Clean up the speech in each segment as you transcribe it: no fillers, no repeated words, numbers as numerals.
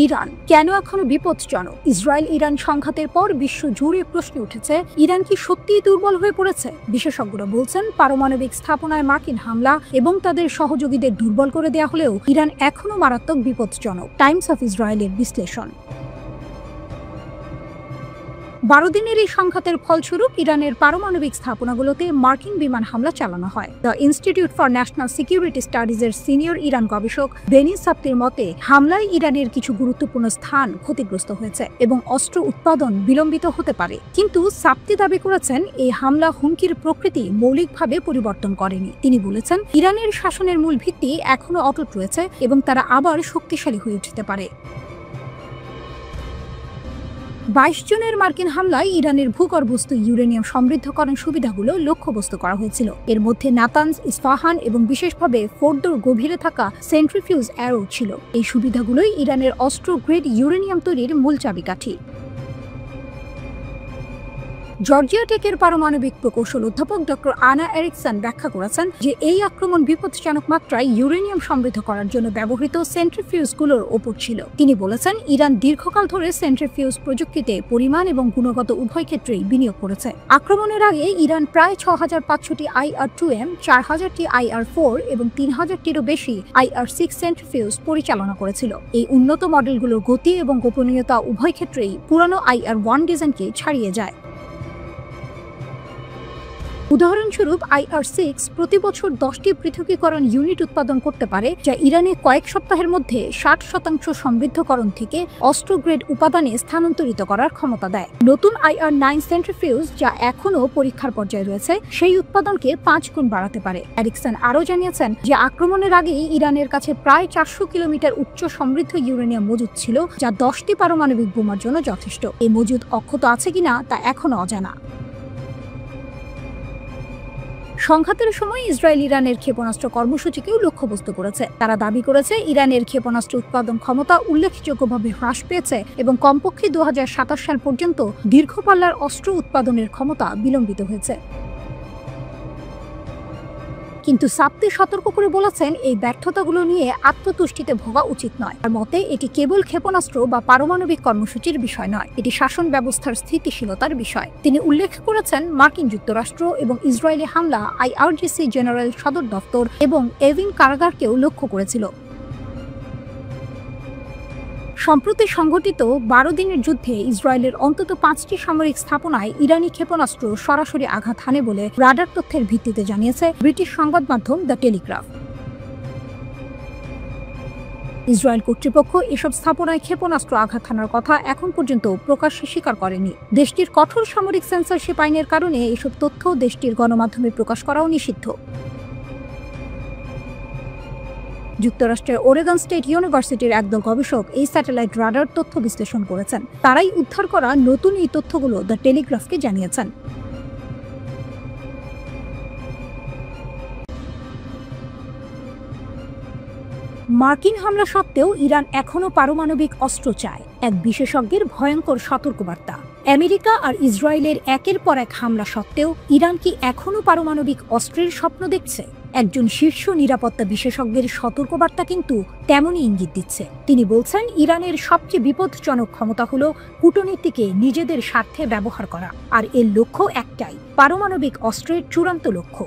Iran কেন এখনো বিপজ্জনক? ইসরায়েল ইরান সংঘাতের পর বিশ্ব জুড়ে প্রশ্ন উঠেছে, ইরান কি সত্যিই দুর্বল হয়ে পড়েছে? বিশেষজ্ঞরা বলছেন, পারমাণবিক স্থাপনায় মার্কিন হামলা এবং তাদের সহযোগীদের দুর্বল করে দেয়া হলেও ইরান এখনো মারাত্মক বিপজ্জনক। টাইমস অফ ইসরায়েলের বিশ্লেষণ। 12 দিনের এই সংঘাতের ফলস্বরূপ ইরানের পারমাণবিক স্থাপনাগুলোতে মার্কিন বিমান হামলা চালানো হয়। The institute for national security স্টাডিজের সিনিয়র ইরান গবেষক বেনি সাপ্তির মতে, হামলায় ইরানের কিছু গুরুত্বপূর্ণ স্থান ক্ষতিগ্রস্ত হয়েছে এবং অস্ত্র উৎপাদন বিলম্বিত হতে পারে। কিন্তু সাপ্তি দাবি করেছেন, এই হামলা হুমকির প্রকৃতি মৌলিকভাবে পরিবর্তন করেনি। তিনি বলেছেন, ইরানের শাসনের মূল ভিত্তি এখনো অটুট রয়েছে এবং তারা আবার শক্তিশালী হয়ে উঠতে পারে। 22 জনের মার্কিন হামলায় ইরানের ভূগর্ভস্থ ইউরেনিয়াম সমৃদ্ধকরণ সুবিধাগুলো লক্ষ্যবস্তু করা হয়েছিল। এর মধ্যে নাতানজ, ইস্পাহান এবং বিশেষভাবে ফোর্দোর গভীরে থাকা সেন্ট্রিফিউজ অ্যারো ছিল। এই সুবিধাগুলোই ইরানের অস্ত্র গ্রেড ইউরেনিয়াম তৈরির মূল চাবিকাঠি। জর্জিয়া টেকের পারমাণবিক প্রকৌশল অধ্যাপক ডক্টর আনা এরিকসন ব্যাখ্যা করেছেন যে এই আক্রমণ বিপজ্জনক মাত্রায় ইউরেনিয়াম সমৃদ্ধ করার জন্য ব্যবহৃত সেন্ট্রিফিউজগুলোর ওপর ছিল। তিনি বলেছেন, ইরান দীর্ঘকাল ধরে সেন্ট্রিফিউজ প্রযুক্তিতে পরিমাণ এবং গুণগত উভয় ক্ষেত্রেই বিনিয়োগ করেছে। আক্রমণের আগে ইরান প্রায় 6500টি IR-2M, 4000টি IR-4 এবং 3000টিরও বেশি IR-6 সেন্ট্রিফিউজ পরিচালনা করেছিল। এই উন্নত মডেলগুলোর গতি এবং গোপনীয়তা উভয় ক্ষেত্রেই পুরানো IR-1 ডিজাইনকে ছাড়িয়ে যায়। উদাহরণস্বরূপ IR-6 প্রতি বছর 10টি পৃথকীকরণ ইউনিট উৎপাদন করতে পারে, যা ইরানে কয়েক সপ্তাহের মধ্যে 60% সমৃদ্ধকরণ থেকে অস্ত্র গ্রেড উপাদানে স্থানান্তরিত করার ক্ষমতা দেয়। নতুন IR-9 সেন্ট্রিফিউজ, যা এখনও পরীক্ষার পর্যায়ে রয়েছে, সেই উৎপাদনকে 5 গুণ বাড়াতে পারে। এরিকসন আরও জানিয়েছেন যে আক্রমণের আগেই ইরানের কাছে প্রায় 400 কিলোমিটার উচ্চ সমৃদ্ধ ইউরেনিয়াম মজুদ ছিল, যা 10টি পারমাণবিক বোমার জন্য যথেষ্ট। এই মজুদ অক্ষত আছে কিনা তা এখনও অজানা। সংঘাতের সময় ইসরায়েল ইরানের ক্ষেপণাস্ত্র কর্মসূচিকেও লক্ষ্যবস্তু করেছে। তারা দাবি করেছে, ইরানের ক্ষেপণাস্ত্র উৎপাদন ক্ষমতা উল্লেখযোগ্যভাবে হ্রাস পেয়েছে এবং কমপক্ষে 2027 সাল পর্যন্ত দীর্ঘপাল্লার অস্ত্র উৎপাদনের ক্ষমতা বিলম্বিত হয়েছে। কিন্তু সাপ্তি সতর্ক করে বলেছেন, এই ব্যর্থতাগুলো নিয়ে আত্মতুষ্টিতে ভোগা উচিত নয়। তার মতে, এটি কেবল ক্ষেপণাস্ত্র বা পারমাণবিক কর্মসূচির বিষয় নয়, এটি শাসন ব্যবস্থার স্থিতিশীলতার বিষয়। তিনি উল্লেখ করেছেন, মার্কিন যুক্তরাষ্ট্র এবং ইসরায়েলি হামলা IRGC জেনারেল সদর দপ্তর এবং এভিন কারাগারকেও লক্ষ্য করেছিল। সম্প্রতি সংঘটিত 12 দিনের যুদ্ধে ইসরায়েলের অন্তত 5টি সামরিক স্থাপনায় ইরানি ক্ষেপণাস্ত্র সরাসরি আঘাত হানে বলে রাডার তথ্যের ভিত্তিতে জানিয়েছে ব্রিটিশ সংবাদ মাধ্যম দ্য টেলিগ্রাফ। ইসরায়েল কর্তৃপক্ষ এসব স্থাপনায় ক্ষেপণাস্ত্র আঘাত হানার কথা এখন পর্যন্ত প্রকাশ্যে স্বীকার করেনি। দেশটির কঠোর সামরিক সেন্সরশিপ আইনের কারণে এসব তথ্য দেশটির গণমাধ্যমে প্রকাশ করাও নিষিদ্ধ। যুক্তরাষ্ট্রের ওরেগন স্টেট ইউনিভার্সিটির একদল গবেষক এই স্যাটেলাইট রাডার তথ্য বিশ্লেষণ করেছেন। তারাই উদ্ধার করা নতুন এই তথ্যগুলো দ্য টেলিগ্রাফকে জানিয়েছেন। মার্কিন হামলা সত্ত্বেও ইরান এখনও পারমাণবিক অস্ত্র চায়, এক বিশেষজ্ঞের ভয়ঙ্কর সতর্কবার্তা। আমেরিকা আর ইসরায়েলের একের পর এক হামলা সত্ত্বেও ইরান কি এখনও পারমাণবিক অস্ত্রের স্বপ্ন দেখছে? একজন শীর্ষ নিরাপত্তা বিশেষজ্ঞের সতর্কবার্তা কিন্তু তেমনই ইঙ্গিত দিচ্ছে। তিনি বলছেন, ইরানের সবচেয়ে বিপজ্জনক ক্ষমতা হলো কূটনীতিকে নিজেদের স্বার্থে ব্যবহার করা, আর এর লক্ষ্য একটাই, পারমাণবিক অস্ত্রের চূড়ান্ত লক্ষ্য।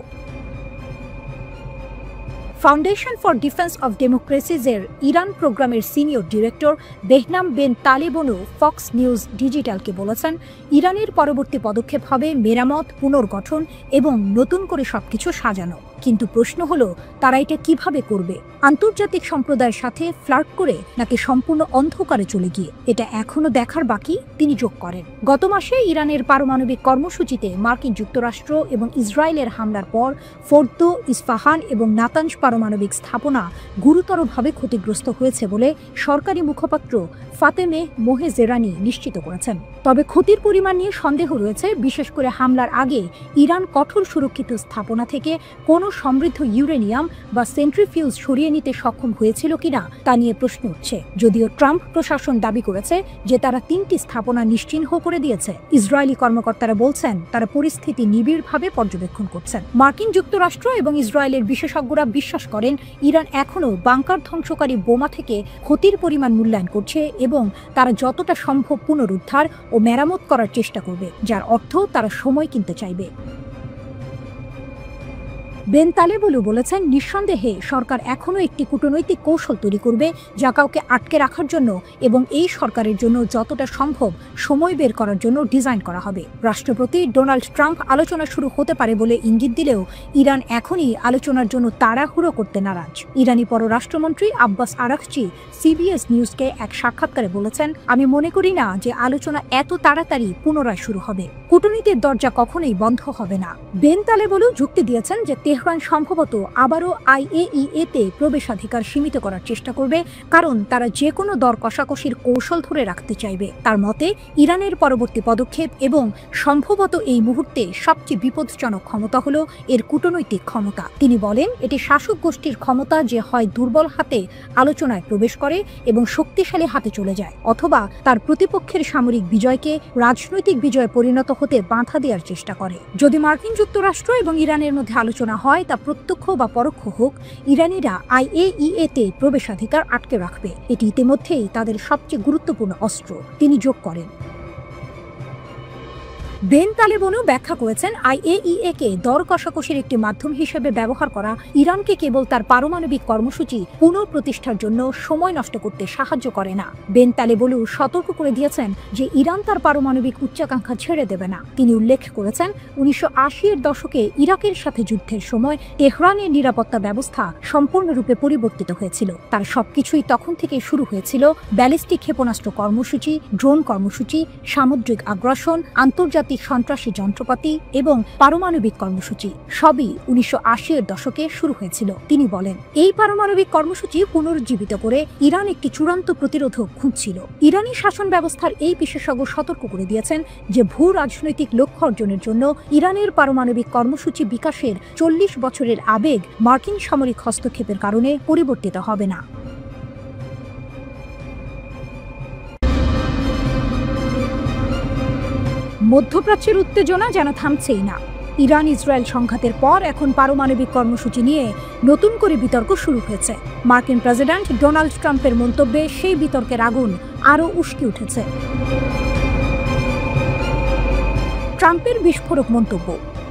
ফাউন্ডেশন ফর ডিফেন্স অব ডেমোক্রেসিজের ইরান প্রোগ্রামের senior director Behnam Ben Taleblu Fox News ডিজিটালকে বলেছেন, ইরানের পরবর্তী পদক্ষেপ হবে মেরামত, পুনর্গঠন এবং নতুন করে সবকিছু সাজানো। কিন্তু প্রশ্ন হলো, তারা এটা কিভাবে করবে? আন্তর্জাতিক সম্প্রদায়ের সাথে ফ্লার্ট করে নাকি সম্পূর্ণ অন্ধকারে চলে গিয়ে? এটা এখনো দেখার বাকি, তিনি যোগ করেন। গত মাসে ইরানের পারমাণবিক কর্মসূচিতে মার্কিন যুক্তরাষ্ট্র এবং ইসরায়েলের হামলার পর ফোর্দো, ইস্পাহান এবং নাতানজ পারমাণবিক স্থাপনা গুরুতরভাবে ক্ষতিগ্রস্ত হয়েছে বলে সরকারি মুখপাত্র ফাতেমে মোহেজেরানি নিশ্চিত করেছেন। তবে ক্ষতির পরিমাণ নিয়ে সন্দেহ রয়েছে, বিশেষ করে হামলার আগে ইরান কঠোর সুরক্ষিত স্থাপনা থেকে কোনো সমৃদ্ধ ইউরেনিয়াম বা সেন্ট্রিফিউজ সরিয়ে নিতে সক্ষম হয়েছিল কিনা তা নিয়ে প্রশ্ন উঠছে। যদিও ট্রাম্প প্রশাসন দাবি করেছে যে তারা 3টি স্থাপনা নিশ্চিহ্ন করে দিয়েছে, ইসরায়েলি কর্মকর্তারা বলছেন তারা পরিস্থিতি নিবিড়ভাবে পর্যবেক্ষণ করছেন। মার্কিন যুক্তরাষ্ট্র এবং ইসরায়েলের বিশেষজ্ঞরা বিশ্বাস বিশ্বাস করেন ইরান এখনও বাংকার ধ্বংসকারী বোমা থেকে ক্ষতির পরিমাণ মূল্যায়ন করছে এবং তারা যতটা সম্ভব পুনরুদ্ধার ও মেরামত করার চেষ্টা করবে, যার অর্থ তারা সময় কিনতে চাইবে। বেন তালেবলু বলেছেন, নিঃসন্দেহে সরকার এখনও একটি কূটনৈতিক কৌশল তৈরি করবে যা কাউকে আটকে রাখার জন্য এবং এই সরকারের জন্য যতটা সম্ভব সময় বের করার জন্য ডিজাইন করা হবে। রাষ্ট্রপতি ডোনাল্ড ট্রাম্প আলোচনা শুরু হতে পারে বলে ইঙ্গিত দিলেও ইরান এখনই আলোচনার জন্য তাড়াহুড়ো করতে নারাজ। ইরানি পররাষ্ট্রমন্ত্রী আব্বাস আরাকচি সিবিএস নিউজকে এক সাক্ষাৎকারে বলেছেন, আমি মনে করি না যে আলোচনা এত তাড়াতাড়ি পুনরায় শুরু হবে। কূটনীতির দরজা কখনোই বন্ধ হবে না। বেন তালেবলু যুক্তি দিয়েছেন যে তেহরান সম্ভবত আবারও IAEA-তে প্রবেশাধিকার সীমিত করার চেষ্টা করবে, কারণ তারা যে কোনো দর কষাকষির কৌশল ধরে রাখতে চাইবে। তার মতে ইরানের পরবর্তী পদক্ষেপ এবং সম্ভবত এই মুহূর্তে সবচেয়ে বিপজ্জনক ক্ষমতা হল এর কূটনৈতিক ক্ষমতা। তিনি বলেন, এটি শাসক গোষ্ঠীর ক্ষমতা যে হয় দুর্বল হাতে আলোচনায় প্রবেশ করে এবং শক্তিশালী হাতে চলে যায়, অথবা তার প্রতিপক্ষের সামরিক বিজয়কে রাজনৈতিক বিজয়ে পরিণত হতে বাধা দেওয়ার চেষ্টা করে। যদি মার্কিন যুক্তরাষ্ট্র এবং ইরানের মধ্যে আলোচনা হয়, তা প্রত্যক্ষ বা পরোক্ষ হোক, ইরানিরা IAEA-তে প্রবেশাধিকার আটকে রাখবে। এটি ইতিমধ্যেই তাদের সবচেয়ে গুরুত্বপূর্ণ অস্ত্র, তিনি যোগ করেন। বেন তালেবলু ব্যাখ্যা করেছেন, IAEA-কে দর কষাকষির একটি মাধ্যম হিসেবে ব্যবহার করা ইরানকে কেবল তার পারমাণবিক কর্মসূচি পুনঃপ্রতিষ্ঠার জন্য সময় নষ্ট করতে সাহায্য করে না। বেন তালেবলু সতর্ক করে দিয়েছেন যে ইরান তার পারমাণবিক উচ্চাকাঙ্ক্ষা ছেড়ে দেবে না। তিনি উল্লেখ করেছেন, 1980-এর দশকে ইরাকের সাথে যুদ্ধের সময় তেহরানের নিরাপত্তা ব্যবস্থা সম্পূর্ণরূপে পরিবর্তিত হয়েছিল। তার সবকিছুই তখন থেকে শুরু হয়েছিল ব্যালিস্টিক ক্ষেপণাস্ত্র কর্মসূচি, ড্রোন কর্মসূচি, সামুদ্রিক আগ্রাসন, আন্তর্জাতিক সন্ত্রাসী যন্ত্রপাতি এবং পারমাণবিক কর্মসূচি সবই 1980-এর দশকে শুরু হয়েছিল। তিনি বলেন, এই পারমাণবিক কর্মসূচি পুনরুজ্জীবিত করে ইরান একটি চূড়ান্ত প্রতিরোধক খুঁজছিল। ইরানি শাসন ব্যবস্থার এই বিশেষজ্ঞ সতর্ক করে দিয়েছেন যে ভূ রাজনৈতিক লক্ষ্য অর্জনের জন্য ইরানের পারমাণবিক কর্মসূচি বিকাশের 40 বছরের আবেগ মার্কিন সামরিক হস্তক্ষেপের কারণে পরিবর্তিত হবে না। মধ্যপ্রাচ্যের উত্তেজনা যেন থামছেই না। ইরান ইসরায়েল সংঘাতের পর এখন পারমাণবিক কর্মসূচি নিয়ে নতুন করে বিতর্ক শুরু হয়েছে। মার্কিন প্রেসিডেন্ট ডোনাল্ড ট্রাম্পের মন্তব্যে সেই বিতর্কের আগুন আরও উস্কে উঠেছে। ট্রাম্পের বিস্ফোরক মন্তব্য,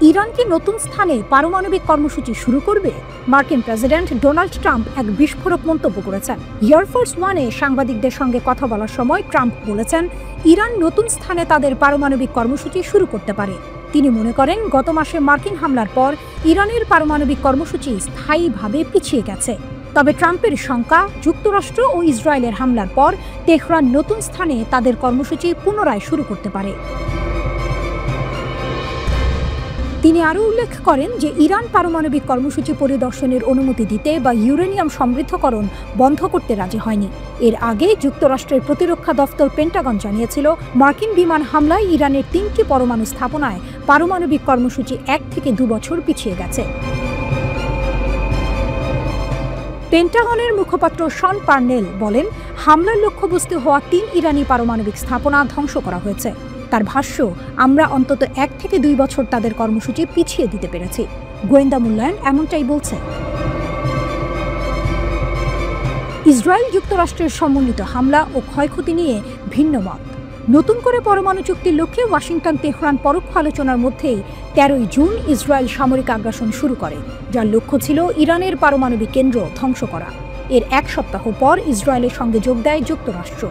ইরান কি নতুন স্থানে পারমাণবিক কর্মসূচি শুরু করবে? মার্কিন প্রেসিডেন্ট ডোনাল্ড ট্রাম্প এক বিস্ফোরক মন্তব্য করেছেন। এয়ারফোর্স ওয়ানে সাংবাদিকদের সঙ্গে কথা বলার সময় ট্রাম্প বলেছেন, ইরান নতুন স্থানে তাদের পারমাণবিক কর্মসূচি শুরু করতে পারে। তিনি মনে করেন, গত মাসে মার্কিন হামলার পর ইরানের পারমাণবিক কর্মসূচি স্থায়ীভাবে পিছিয়ে গেছে। তবে ট্রাম্পের শঙ্কা, যুক্তরাষ্ট্র ও ইসরায়েলের হামলার পর তেহরান নতুন স্থানে তাদের কর্মসূচি পুনরায় শুরু করতে পারে। তিনি আরও উল্লেখ করেন যে ইরান পারমাণবিক কর্মসূচি পরিদর্শনের অনুমতি দিতে বা ইউরেনিয়াম সমৃদ্ধকরণ বন্ধ করতে রাজি হয়নি। এর আগে যুক্তরাষ্ট্রের প্রতিরক্ষা দফতর পেন্টাগন জানিয়েছিল, মার্কিন বিমান হামলায় ইরানের 3টি পরমাণু স্থাপনায় পারমাণবিক কর্মসূচি 1 থেকে 2 বছর পিছিয়ে গেছে। পেন্টাগনের মুখপাত্র শন পার্নেল বলেন, হামলার লক্ষ্যবস্তু হওয়া 3 ইরানি পারমাণবিক স্থাপনা ধ্বংস করা হয়েছে। তার ভাষ্য, আমরা অন্তত 1 থেকে 2 বছর তাদের কর্মসূচি পিছিয়ে দিতে পেরেছি। গোয়েন্দা মূল্যায়ন এমনটাই বলছে। ইসরায়েল যুক্তরাষ্ট্রের সমন্বিত হামলা ও ক্ষয়ক্ষতি নিয়ে ভিন্ন মত। নতুন করে পরমাণু চুক্তির লক্ষ্যে ওয়াশিংটন তেহরান পরোক্ষ আলোচনার মধ্যেই 13 জুন ইসরায়েল সামরিক আগ্রাসন শুরু করে, যার লক্ষ্য ছিল ইরানের পারমাণবিক কেন্দ্র ধ্বংস করা। এর 1 সপ্তাহ পর ইসরায়েলের সঙ্গে যোগ দেয় যুক্তরাষ্ট্র।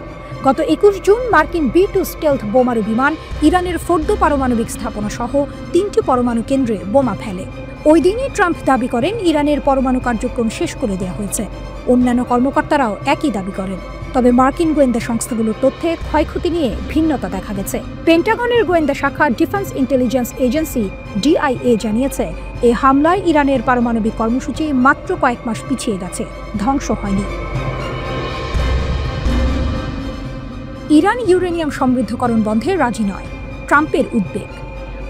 গত 21 জুন মার্কিন B-2 স্টেলথ বোমারু বিমান ইরানের ফোর্দো পারমাণবিক স্থাপনা সহ 3টি পরমাণু কেন্দ্রে বোমা ফেলে। ওই দিনই ট্রাম্প দাবি করেন, ইরানের পরমাণু কার্যক্রম শেষ করে দেওয়া হয়েছে। অন্যান্য কর্মকর্তারাও একই দাবি করেন। তবে মার্কিন গোয়েন্দা সংস্থাগুলোর তথ্যে ক্ষয়ক্ষতি নিয়ে ভিন্নতা দেখা গেছে। পেন্টাগনের গোয়েন্দা শাখা ডিফেন্স ইন্টেলিজেন্স এজেন্সি DIA জানিয়েছে, এই হামলায় ইরানের পারমাণবিক কর্মসূচি মাত্র কয়েক মাস পিছিয়ে গেছে, ধ্বংস হয়নি। ইরান ইউরেনিয়াম সমৃদ্ধকরণ বন্ধে রাজি নয়, ট্রাম্পের উদ্বেগ।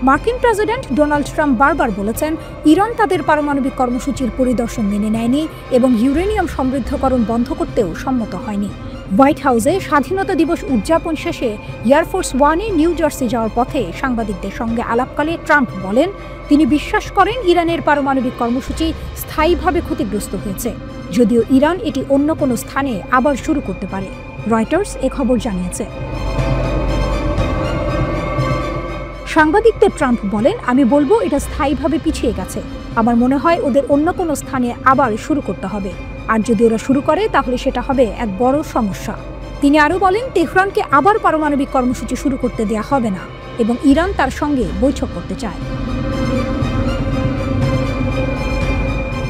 মার্কিন প্রেসিডেন্ট ডোনাল্ড ট্রাম্প বারবার বলেছেন, ইরান তাদের পারমাণবিক কর্মসূচির পরিদর্শন মেনে নেয়নি এবং ইউরেনিয়াম সমৃদ্ধকরণ বন্ধ করতেও সম্মত হয়নি। হোয়াইট হাউসে স্বাধীনতা দিবস উদযাপন শেষে এয়ারফোর্স ওয়ানে নিউ জার্সি যাওয়ার পথে সাংবাদিকদের সঙ্গে আলাপকালে ট্রাম্প বলেন তিনি বিশ্বাস করেন ইরানের পারমাণবিক কর্মসূচি স্থায়ীভাবে ক্ষতিগ্রস্ত হয়েছে, যদিও ইরান এটি অন্য কোনো স্থানে আবার শুরু করতে পারে। রয়টার্স এ খবর জানিয়েছে। সাংবাদিকদের ট্রাম্প বলেন, আমি বলবো এটা স্থায়ীভাবে পিছিয়ে গেছে। আমার মনে হয় ওদের অন্য কোনো স্থানে আবার শুরু করতে হবে, আর যদি ওরা শুরু করে তাহলে সেটা হবে এক বড় সমস্যা। তিনি আরও বলেন, তেহরানকে আবার পারমাণবিক কর্মসূচি শুরু করতে দেয়া হবে না এবং ইরান তার সঙ্গে বৈঠক করতে চায়।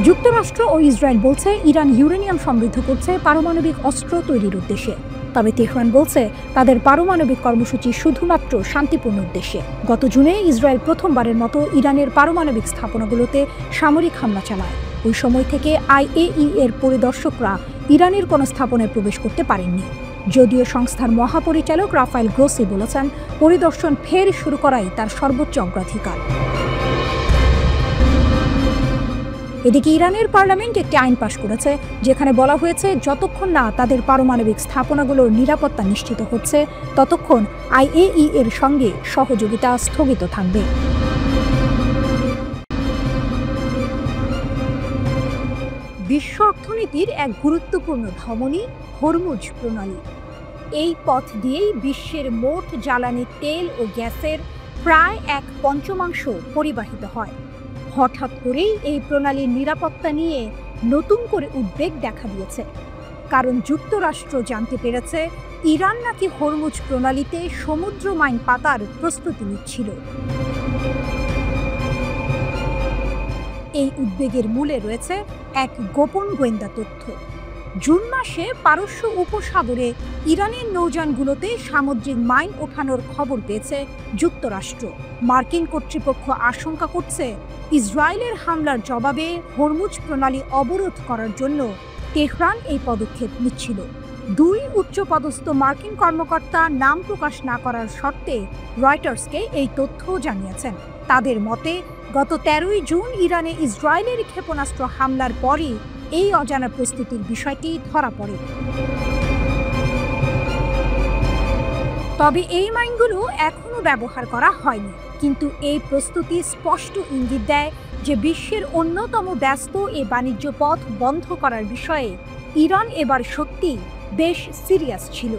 যুক্তরাষ্ট্র ও ইসরায়েল বলছে ইরান ইউরেনিয়াম সমৃদ্ধ করছে পারমাণবিক অস্ত্র তৈরির উদ্দেশ্যে। তবে তেহরান বলছে তাদের পারমাণবিক কর্মসূচি শুধুমাত্র শান্তিপূর্ণ উদ্দেশ্যে। গত জুনে ইসরায়েল প্রথমবারের মতো ইরানের পারমাণবিক স্থাপনাগুলোতে সামরিক হামলা চালায়। ওই সময় থেকে IAEA এর পরিদর্শকরা ইরানের কোনো স্থাপনায় প্রবেশ করতে পারেননি। যদিও সংস্থার মহাপরিচালক রাফায়েল গ্রোসি বলেছেন পরিদর্শন ফের শুরু করাই তার সর্বোচ্চ অগ্রাধিকার। এদিকে ইরানের পার্লামেন্ট একটি আইন পাশ করেছে যেখানে বলা হয়েছে যতক্ষণ না তাদের পারমাণবিক স্থাপনাগুলোর নিরাপত্তা নিশ্চিত হচ্ছে ততক্ষণ IAEA এর সঙ্গে সহযোগিতা স্থগিত থাকবে। বিশ্ব অর্থনীতির এক গুরুত্বপূর্ণ ধমনী হরমুজ প্রণালী। এই পথ দিয়েই বিশ্বের মোট জ্বালানি তেল ও গ্যাসের প্রায় 1/5 পরিবাহিত হয়। হঠাৎ করেই এই প্রণালীর নিরাপত্তা নিয়ে নতুন করে উদ্বেগ দেখা দিয়েছে, কারণ যুক্তরাষ্ট্র জানতে পেরেছে ইরান নাকি হরমুজ প্রণালীতে সমুদ্র মাইন পাতার প্রস্তুতি নিচ্ছিল। এই উদ্বেগের মূলে রয়েছে এক গোপন গোয়েন্দা তথ্য। জুন মাসে পারস্য উপসাগরে ইরানের নৌযানগুলোতে সামুদ্রিক মাইন ওঠানোর খবর পেয়েছে যুক্তরাষ্ট্র। মার্কিন কর্তৃপক্ষ আশঙ্কা করছে ইসরায়েলের হামলার জবাবে হরমুজ প্রণালী অবরোধ করার জন্য তেহরান এই পদক্ষেপ নিচ্ছিল। 2 উচ্চপদস্থ মার্কিন কর্মকর্তা নাম প্রকাশ না করার শর্তে রয়টার্সকে এই তথ্য জানিয়েছেন। তাদের মতে গত 13ই জুন ইরানে ইসরায়েলের ক্ষেপণাস্ত্র হামলার পরই এই অজানা প্রস্তুতির বিষয়টি ধরা পড়ে। তবে এই মাইনগুলো এখনো ব্যবহার করা হয়নি, কিন্তু এই প্রস্তুতি স্পষ্ট ইঙ্গিত দেয় যে বিশ্বের অন্যতম ব্যস্ত এই বাণিজ্য পথ বন্ধ করার বিষয়ে ইরান এবার সত্যি বেশ সিরিয়াস ছিল।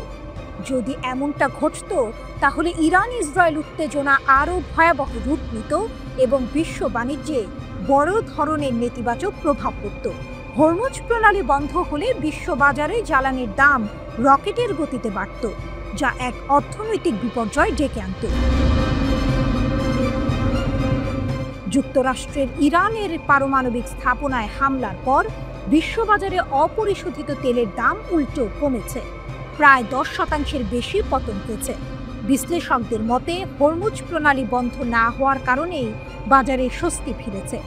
যদি এমনটা ঘটত তাহলে ইরান ইসরায়েল উত্তেজনা আরও ভয়াবহ রূপ নিত এবং বিশ্ব বাণিজ্যে বড় ধরনের নেতিবাচক প্রভাব পড়ত। হরমুজ প্রণালী বন্ধ হলে বিশ্ববাজারে জ্বালানির দাম রকেটের গতিতে বাড়ত, যা এক অর্থনৈতিক বিপর্যয় ডেকে আনত। যুক্তরাষ্ট্রের ইরানের পারমাণবিক স্থাপনায় হামলার পর বিশ্ববাজারে অপরিশোধিত তেলের দাম উল্টো কমেছে, প্রায় 10% বেশি পতন হয়েছে। বিশ্লেষকদের মতে হরমুজ প্রণালী বন্ধ না হওয়ার কারণেই বাজারে স্বস্তি ফিরেছে।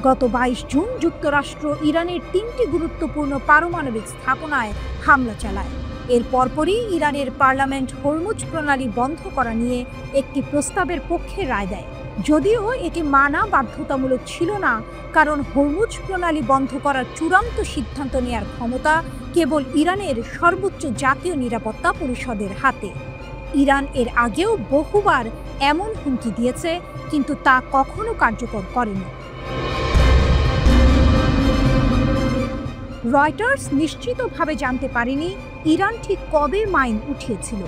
গত 22 জুন যুক্তরাষ্ট্র ইরানের 3টি গুরুত্বপূর্ণ পারমাণবিক স্থাপনায় হামলা চালায়। এর পরপরই ইরানের পার্লামেন্ট হরমুজ প্রণালী বন্ধ করা নিয়ে একটি প্রস্তাবের পক্ষে রায় দেয়, যদিও এটি মানা বাধ্যতামূলক ছিল না, কারণ হরমুজ প্রণালী বন্ধ করার চূড়ান্ত সিদ্ধান্ত নেয়ার ক্ষমতা কেবল ইরানের সর্বোচ্চ জাতীয় নিরাপত্তা পরিষদের হাতে। ইরান এর আগেও বহুবার এমন হুমকি দিয়েছে, কিন্তু তা কখনো কার্যকর করেনি। রয়টার্স নিশ্চিতভাবে জানতে পারেনি ইরান ঠিক কবে মাইন উঠিয়েছিল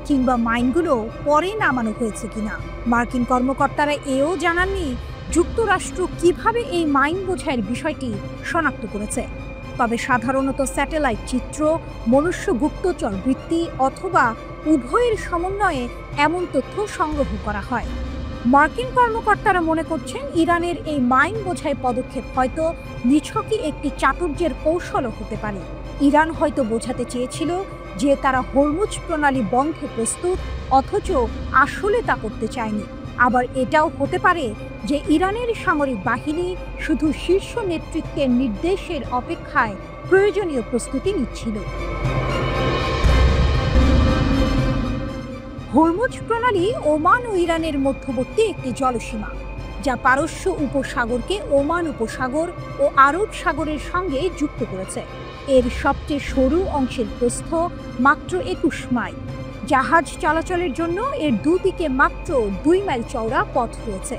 কিংবা মাইনগুলো পরে নামানো হয়েছে কিনা। মার্কিন কর্মকর্তারা এও জানাননি যুক্তরাষ্ট্র কিভাবে এই মাইন বোঝাইয়ের বিষয়টি শনাক্ত করেছে। তবে সাধারণত স্যাটেলাইট চিত্র, মনুষ্য গুপ্তচর বৃত্তি অথবা উভয়ের সমন্বয়ে এমন তথ্য সংগ্রহ করা হয়। মার্কিন কর্মকর্তারা মনে করছেন ইরানের এই মাইন বোঝাই পদক্ষেপ হয়তো নিছকই একটি চাতুর্যের কৌশলও হতে পারে। ইরান হয়তো বোঝাতে চেয়েছিল যে তারা হরমুজ প্রণালী বন্ধে প্রস্তুত, অথচ আসলে তা করতে চায়নি। আবার এটাও হতে পারে যে ইরানের সামরিক বাহিনী শুধু শীর্ষ নেতৃত্বের নির্দেশের অপেক্ষায় প্রয়োজনীয় প্রস্তুতি নিচ্ছিল। হরমুজ প্রণালী ওমান ও ইরানের মধ্যবর্তী একটি জলসীমা, যা পারস্য উপসাগরকে ওমান উপসাগর ও আরব সাগরের সঙ্গে যুক্ত করেছে। এর সবচেয়ে সরু অংশের প্রস্থ মাত্র ২১ মাইল। জাহাজ চলাচলের জন্য এর দুদিকে মাত্র ২ মাইল চওড়া পথ রয়েছে।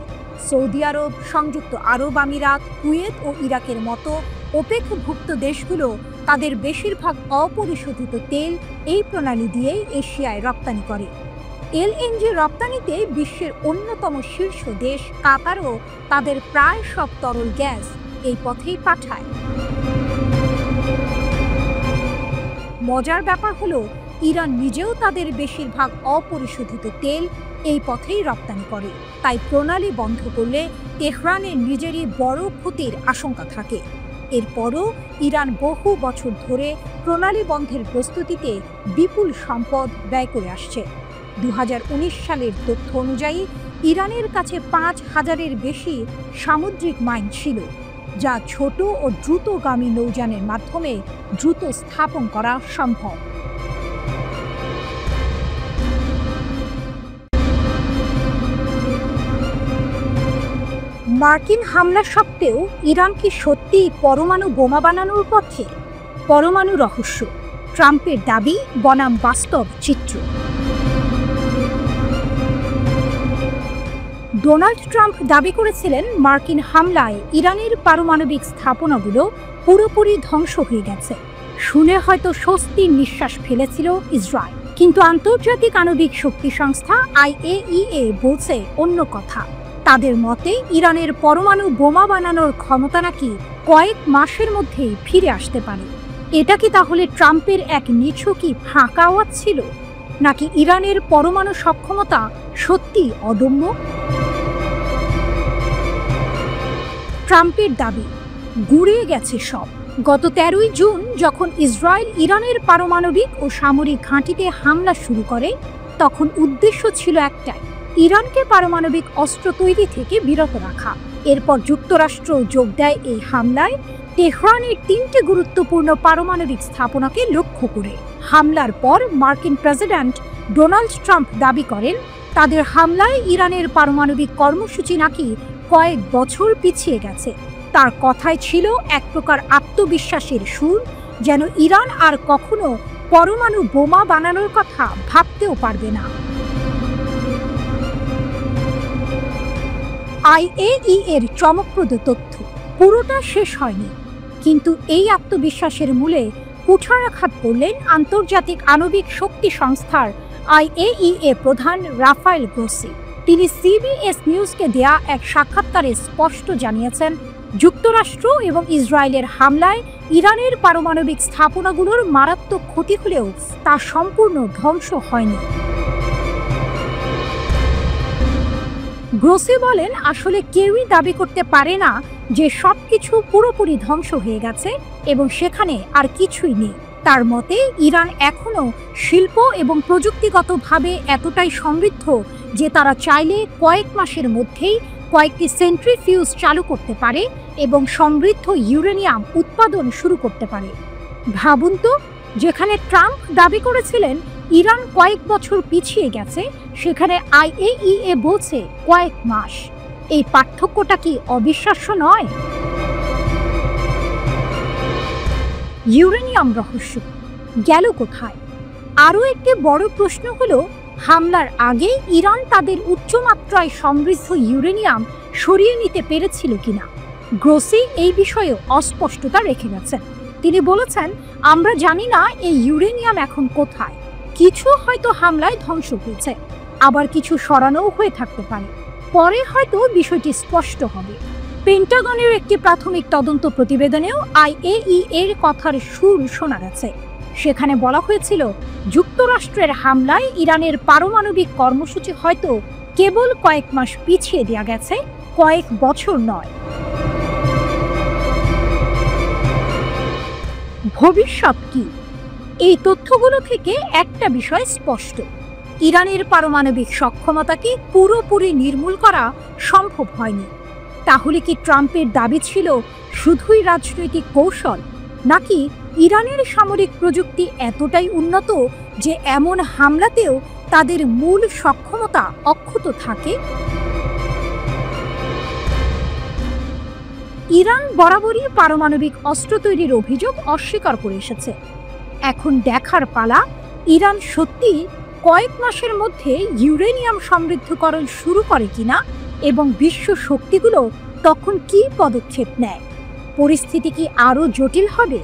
সৌদি আরব, সংযুক্ত আরব আমিরাত, কুয়েত ও ইরাকের মতো ওপেকভুক্ত দেশগুলো তাদের বেশিরভাগ অপরিশোধিত তেল এই প্রণালী দিয়েই এশিয়ায় রপ্তানি করে। এলএনজি রপ্তানিতে বিশ্বের অন্যতম শীর্ষ দেশ কাতারও তাদের প্রায় সব তরল গ্যাস এই পথেই পাঠায়। মজার ব্যাপার হলো, ইরান নিজেও তাদের বেশিরভাগ অপরিশোধিত তেল এই পথেই রপ্তানি করে। তাই প্রণালী বন্ধ করলে তেহরানের নিজেরই বড় ক্ষতির আশঙ্কা থাকে। এরপরও ইরান বহু বছর ধরে প্রণালী বন্ধের প্রস্তুতিতে বিপুল সম্পদ ব্যয় করে আসছে। ২০১৯ সালের তথ্য অনুযায়ী ইরানের কাছে ৫,০০০-এর বেশি সামুদ্রিক মাইন ছিল, যা ছোট ও দ্রুতগামী নৌযানের মাধ্যমে দ্রুত স্থাপন করা সম্ভব। মার্কিন হামলা সত্ত্বেও ইরান কি সত্যিই পরমাণু বোমা বানানোর পথে? পরমাণু রহস্য, ট্রাম্পের দাবি বনাম বাস্তব চিত্র। ডোনাল্ড ট্রাম্প দাবি করেছিলেন মার্কিন হামলায় ইরানের পারমাণবিক স্থাপনাগুলো পুরোপুরি ধ্বংস হয়ে গেছে। শুনে হয়তো স্বস্তির নিঃশ্বাস ফেলেছিল ইসরায়েল, কিন্তু আন্তর্জাতিক আণবিক শক্তি সংস্থা IAEA বলছে অন্য কথা। তাদের মতে ইরানের পরমাণু বোমা বানানোর ক্ষমতা নাকি কয়েক মাসের মধ্যেই ফিরে আসতে পারে। এটা কি তাহলে ট্রাম্পের এক নিছকই ফাঁকা আওয়াজ ছিল, নাকি ইরানের পরমাণু সক্ষমতা সত্যি অদম্য? ট্রাম্পের দাবি গুড়িয়ে গেছে সব। গত ১৩ই জুন যখন ইসরায়েল ইরানের পারমাণবিক ও সামরিক ঘাঁটিতে হামলা শুরু করে, তখন উদ্দেশ্য ছিল একটাই, ইরানকে পারমাণবিক অস্ত্র তৈরি থেকে বিরত রাখা। এরপর যুক্তরাষ্ট্র যোগ দেয় এই হামলায়, তেহরানের ৩টে গুরুত্বপূর্ণ পারমাণবিক স্থাপনাকে লক্ষ্য করে। হামলার পর মার্কিন প্রেসিডেন্ট ডোনাল্ড ট্রাম্প দাবি করেন, তাদের হামলায় ইরানের পারমাণবিক কর্মসূচি নাকি কয়েক বছর পিছিয়ে গেছে। তার কথায় ছিল এক প্রকার আত্মবিশ্বাসের সুর, যেন ইরান আর কখনো পরমাণু বোমা বানানোর কথা ভাবতেও পারবে না। IAEA এর চমকপ্রদ তথ্য পুরোটা শেষ হয়নি, কিন্তু এই আত্মবিশ্বাসের মূলে কুঠারাঘাত করলেন আন্তর্জাতিক আণবিক শক্তি সংস্থার IAEA প্রধান রাফায়েল গ্রোসি। তিনি CBS নিউজকে দেয়া এক সাক্ষাৎকারে স্পষ্ট জানিয়েছেন, যুক্তরাষ্ট্র এবং ইসরায়েলের হামলায় ইরানের পারমাণবিক স্থাপনাগুলোর মারাত্মক ক্ষতি হলেও তা সম্পূর্ণ ধ্বংস হয়নি। গ্রোসি বলেন, আসলে কেউই দাবি করতে পারে না যে সবকিছু পুরোপুরি ধ্বংস হয়ে গেছে এবং সেখানে আর কিছুই নেই। তার মতে ইরান এখনও শিল্প এবং প্রযুক্তিগতভাবে এতটাই সমৃদ্ধ যে তারা চাইলে কয়েক মাসের মধ্যেই কয়েকটি সেন্ট্রিফিউজ চালু করতে পারে এবং সমৃদ্ধ ইউরেনিয়াম উৎপাদন শুরু করতে পারে। ভাবুন তো, যেখানে ট্রাম্প দাবি করেছিলেন ইরান কয়েক বছর পিছিয়ে গেছে, সেখানে IAEA বলছে কয়েক মাস। এই পার্থক্যটা কি অবিশ্বাস্য নয়? ইউরেনিয়াম রহস্য গেল কোথায়? আরও একটি বড় প্রশ্ন হলো, হামলার আগে ইরান তাদের উচ্চমাত্রায় সমৃদ্ধ ইউরেনিয়াম সরিয়ে নিতে পেরেছিল কিনা। গ্রোসি এই বিষয়ে অস্পষ্টতা রেখে গেছেন। তিনি বলেছেন, আমরা জানি না এই ইউরেনিয়াম এখন কোথায়। কিছু হয়তো হামলায় ধ্বংস হয়েছে, আবার কিছু সরানোও হয়ে থাকতে পারে। পরে হয়তো বিষয়টি স্পষ্ট হবে। পেন্টাগনের একটি প্রাথমিক তদন্ত প্রতিবেদনেও IAEA এর কথার সুর শোনা গেছে। সেখানে বলা হয়েছিল, যুক্তরাষ্ট্রের হামলায় ইরানের পারমাণবিক কর্মসূচি হয়তো কেবল কয়েক মাস পিছিয়ে দেওয়া গেছে, কয়েক বছর নয়। ভবিষ্যৎ কি? এই তথ্যগুলো থেকে একটা বিষয় স্পষ্ট, ইরানের পারমাণবিক সক্ষমতাকে পুরোপুরি নির্মূল করা সম্ভব হয়নি। তাহলে কি ট্রাম্পের দাবি ছিল শুধুই রাজনৈতিক কৌশল, নাকি ইরানের সামরিক প্রযুক্তি এতটাই উন্নত যে এমন হামলাতেও তাদের মূল সক্ষমতা অক্ষত থাকে? ইরান বরাবরই পারমাণবিক অস্ত্র তৈরির অভিযোগ অস্বীকার করে এসেছে। এখন দেখার পালা ইরান সত্যি কয়েক মাসের মধ্যে ইউরেনিয়াম সমৃদ্ধকরণ শুরু করে কিনা এবং বিশ্ব শক্তিগুলো তখন কি পদক্ষেপ নেয়। পরিস্থিতি কি আরো জটিল হবে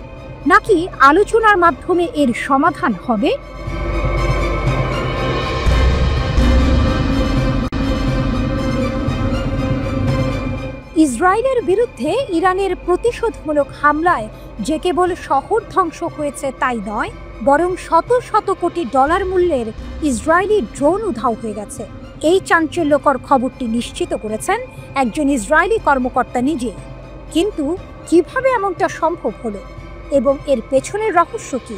নাকি আলোচনার মাধ্যমে এর সমাধান হবে? ইসরায়েলের বিরুদ্ধে ইরানের প্রতিশোধমূলক হামলায় যে কেবল শহর ধ্বংস হয়েছে তাই নয়, বরং শত শত কোটি ডলার মূল্যের ইসরায়েলি ড্রোন উধাও হয়ে গেছে। এই চাঞ্চল্যকর খবরটি নিশ্চিত করেছেন একজন ইসরায়েলি কর্মকর্তা নিজে। কিন্তু কিভাবে এমনটা সম্ভব হলো এবং এর পেছনের রহস্য কি?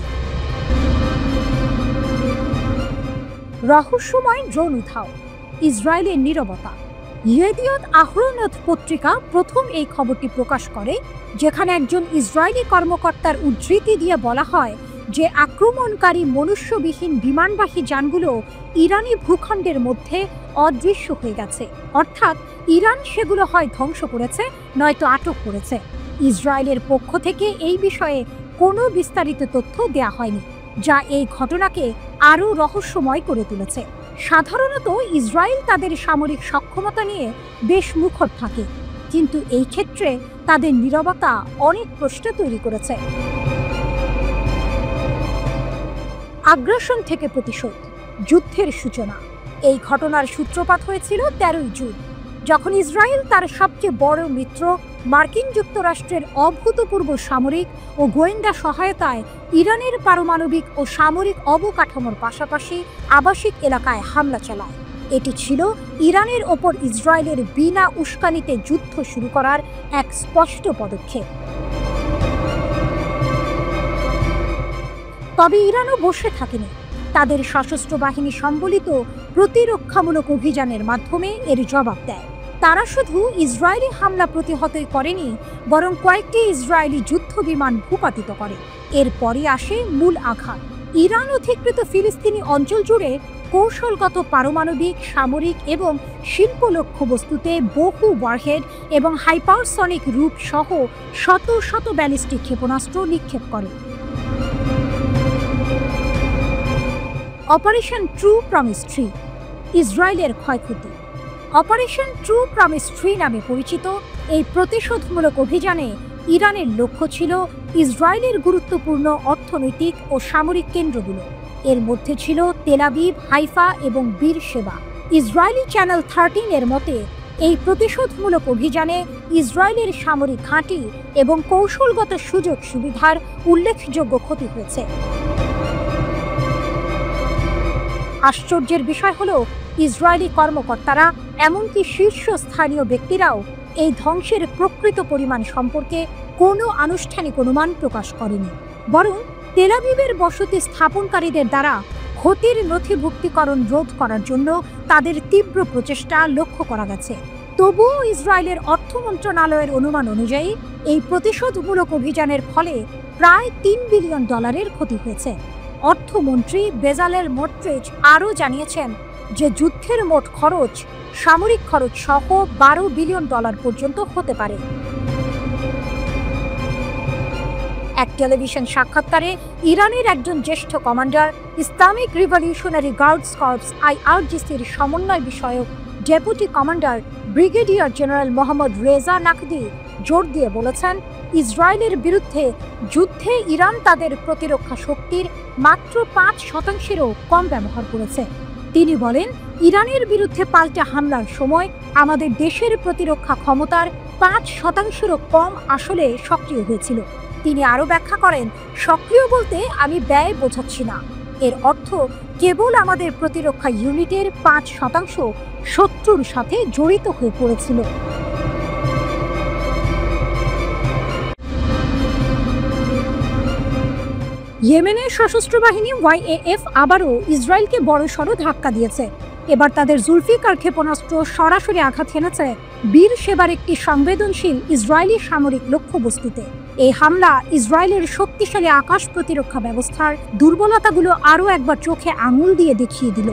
রহস্যময় ড্রোন উধাও, ইসরায়েলের নীরবতা। ইয়েদিয়ত আহরোনোত পত্রিকা প্রথম এই খবরটি প্রকাশ করে, যেখানে একজন ইসরায়েলি কর্মকর্তার উদ্ধৃতি দিয়ে বলা হয় যে আক্রমণকারী মনুষ্যবিহীন বিমানবাহী যানগুলো ইরানি ভূখণ্ডের মধ্যে অদৃশ্য হয়ে গেছে। অর্থাৎ ইরান সেগুলো হয় ধ্বংস করেছে নয়তো আটক করেছে। ইসরায়েলের পক্ষ থেকে এই বিষয়ে কোনো বিস্তারিত তথ্য দেয়া হয়নি, যা এই ঘটনাকে আরও রহস্যময় করে তুলেছে। সাধারণত ইসরায়েল তাদের সামরিক সক্ষমতা নিয়ে বেশ মুখর থাকে, কিন্তু এই ক্ষেত্রে তাদের নীরবতা অনেক প্রশ্ন তৈরি করেছে। আগ্রাসন থেকে প্রতিশোধ, যুদ্ধের সূচনা। এই ঘটনার সূত্রপাত হয়েছিল 13 জুন, যখন ইসরায়েল তার সবচেয়ে বড় মিত্র মার্কিন যুক্তরাষ্ট্রের অভূতপূর্ব সামরিক ও গোয়েন্দা সহায়তায় ইরানের পারমাণবিক ও সামরিক অবকাঠামোর পাশাপাশি আবাসিক এলাকায় হামলা চালায়। এটি ছিল ইরানের ওপর ইসরায়েলের বিনা উস্কানিতে যুদ্ধ শুরু করার এক স্পষ্ট পদক্ষেপ। তবে ইরানও বসে থাকেনি। তাদের সশস্ত্র বাহিনী সম্বলিত প্রতিরক্ষামূলক অভিযানের মাধ্যমে এর জবাব দেয়। তারা শুধু ইসরায়েলি হামলা প্রতিহতই করেনি, বরং কয়েকটি ইসরায়েলি যুদ্ধ বিমান ভূপাতিত করে। এরপরই আসে মূল আঘাত। ইরান অধিকৃত ফিলিস্তিনি অঞ্চল জুড়ে কৌশলগত পারমাণবিক, সামরিক এবং শিল্প লক্ষ্যবস্তুতে বহু ওয়ারহেড এবং হাইপারসনিক রূপ সহ শত শত ব্যালিস্টিক ক্ষেপণাস্ত্র নিক্ষেপ করে। অপারেশন ট্রু প্রমিস 3, ইসরায়েলের ক্ষয়ক্ষতি। অপারেশন ট্রু প্রমিস 3 নামে পরিচিত এই প্রতিশোধমূলক অভিযানে ইরানের লক্ষ্য ছিল ইসরায়েলের গুরুত্বপূর্ণ অর্থনৈতিক ও সামরিক কেন্দ্রগুলো। এর মধ্যে ছিল তেল আবিব, হাইফা এবং বীরশেবা। ইসরায়েলি চ্যানেল 13 এর মতে এই প্রতিশোধমূলক অভিযানে ইসরায়েলের সামরিক ঘাঁটি এবং কৌশলগত সুযোগ সুবিধার উল্লেখযোগ্য ক্ষতি হয়েছে। আশ্চর্যের বিষয় হলো, ইসরায়েলি কর্মকর্তারা, এমনকি শীর্ষস্থানীয় ব্যক্তিরাও এই ধ্বংসের প্রকৃত পরিমাণ সম্পর্কে কোনো আনুষ্ঠানিক অনুমান প্রকাশ করেনি। বরং তেল আবিবের বসতি স্থাপনকারীদের দ্বারা ক্ষতির নথিভুক্তিকরণ রোধ করার জন্য তাদের তীব্র প্রচেষ্টা লক্ষ্য করা গেছে। তবুও ইসরায়েলের অর্থ মন্ত্রণালয়ের অনুমান অনুযায়ী এই প্রতিশোধমূলক অভিযানের ফলে প্রায় $3 বিলিয়ন ক্ষতি হয়েছে। অর্থমন্ত্রী বেজালেল স্মোট্রিচ আরও জানিয়েছেন যে যুদ্ধের মোট খরচ, সামরিক খরচ সহ $12 বিলিয়ন পর্যন্ত হতে পারে। এক টেলিভিশন সাক্ষাৎকারে ইরানের একজন জ্যেষ্ঠ commander, Islamic revolutionary guards corps IRGCর সমন্বয় বিষয়ক deputy commander brigadier general Mohammad Reza Naqdi জোর দিয়ে বলেছেন, ইসরায়েলের বিরুদ্ধে যুদ্ধে ইরান তাদের প্রতিরক্ষা শক্তির মাত্র 5%-এরও কম ব্যবহার করেছে। তিনি বলেন, ইরানের বিরুদ্ধে পাল্টা হামলার সময় আমাদের দেশের প্রতিরক্ষা ক্ষমতার 5%-এরও কম আসলে সক্রিয় হয়েছিল। তিনি আরও ব্যাখ্যা করেন, সক্রিয় বলতে আমি ব্যয় বোঝাচ্ছি না। এর অর্থ কেবল আমাদের প্রতিরক্ষা ইউনিটের 5% শত্রুর সাথে জড়িত হয়ে পড়েছিল। ইয়েমেনের সশস্ত্র বাহিনী YAF আবারও ইসরায়েলকে বড়সড় ধাক্কা দিয়েছে। এবার তাদের জুলফিকার ক্ষেপণাস্ত্র সরাসরি আঘাত হেনেছে বীরশেবার একটি সংবেদনশীল ইসরায়েলি সামরিক লক্ষ্যবস্তুতে। এই হামলা ইসরায়েলের শক্তিশালী আকাশ প্রতিরক্ষা ব্যবস্থার দুর্বলতাগুলো আরও একবার চোখে আঙুল দিয়ে দেখিয়ে দিল।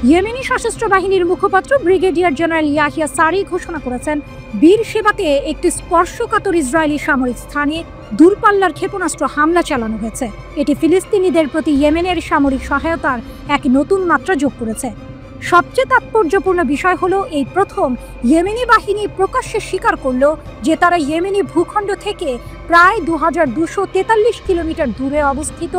ইয়েমেনি সশস্ত্র বাহিনীর মুখপাত্র ব্রিগেডিয়ার জেনারেল ইয়াহিয়া সারি ঘোষণা করেছেন, বীর সেবাতে একটি স্পর্শকাতর ইসরায়েলি সামরিক স্থানে দূরপাল্লার ক্ষেপণাস্ত্র হামলা চালানো হয়েছে। এটি ফিলিস্তিনিদের প্রতি ইয়েমেনের সামরিক সহায়তার এক নতুন মাত্রা যোগ করেছে। সবচেয়ে তাৎপর্যপূর্ণ বিষয় হলো, এই প্রথম ইয়েমেনি বাহিনী প্রকাশ্যে স্বীকার করল যে তারা ইয়েমেনি ভূখণ্ড থেকে প্রায় 2243 কিলোমিটার দূরে অবস্থিত